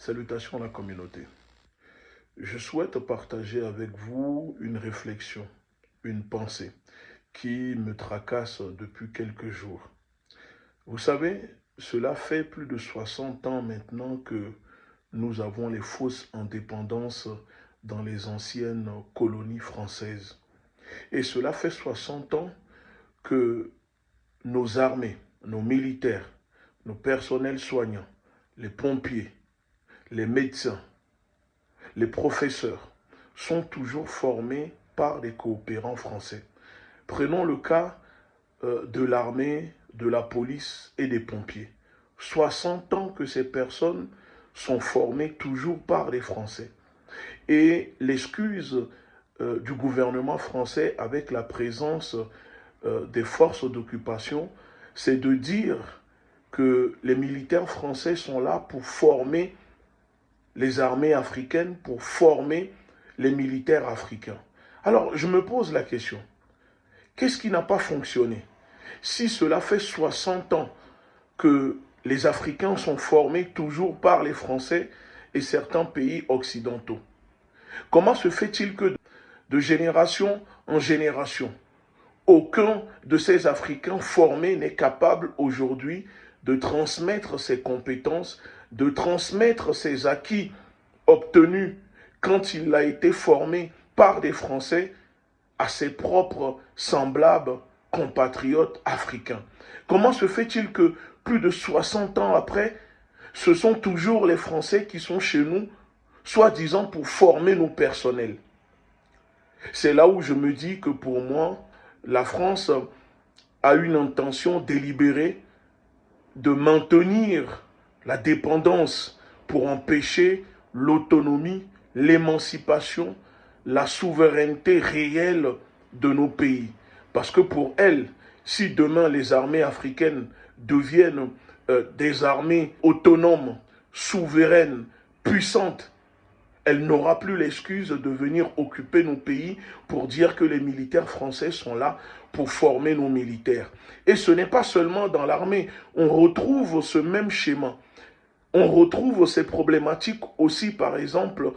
Salutations à la communauté. Je souhaite partager avec vous une réflexion, une pensée qui me tracasse depuis quelques jours. Vous savez, cela fait plus de 60 ans maintenant que nous avons les fausses indépendances dans les anciennes colonies françaises. Et cela fait 60 ans que nos armées, nos militaires, nos personnels soignants, les pompiers, les médecins, les professeurs sont toujours formés par des coopérants français. Prenons le cas de l'armée, de la police et des pompiers. 60 ans que ces personnes sont formées toujours par les Français. Et l'excuse du gouvernement français avec la présence des forces d'occupation, c'est de dire que les militaires français sont là pour former les armées africaines, pour former les militaires africains. Alors, je me pose la question, qu'est-ce qui n'a pas fonctionné? Si cela fait 60 ans que les Africains sont formés toujours par les Français et certains pays occidentaux, comment se fait-il que de génération en génération, aucun de ces Africains formés n'est capable aujourd'hui de transmettre ses compétences, de transmettre ses acquis obtenus quand il a été formé par des Français à ses propres semblables compatriotes africains? Comment se fait-il que plus de 60 ans après, ce sont toujours les Français qui sont chez nous, soi-disant pour former nos personnels? C'est là où je me dis que pour moi, la France a une intention délibérée de maintenir la dépendance pour empêcher l'autonomie, l'émancipation, la souveraineté réelle de nos pays. Parce que pour elle, si demain les armées africaines deviennent des armées autonomes, souveraines, puissantes, elle n'aura plus l'excuse de venir occuper nos pays pour dire que les militaires français sont là pour former nos militaires. Et ce n'est pas seulement dans l'armée. On retrouve ce même schéma. On retrouve ces problématiques aussi, par exemple,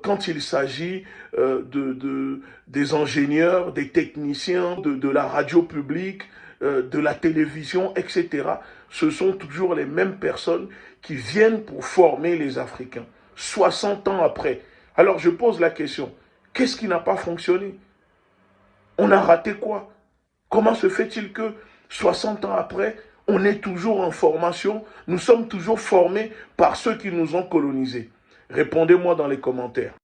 quand il s'agit des ingénieurs, des techniciens, de la radio publique, de la télévision, etc. Ce sont toujours les mêmes personnes qui viennent pour former les Africains. 60 ans après. Alors je pose la question, qu'est-ce qui n'a pas fonctionné? On a raté quoi? Comment se fait-il que 60 ans après, on est toujours en formation, nous sommes toujours formés par ceux qui nous ont colonisés? Répondez-moi dans les commentaires.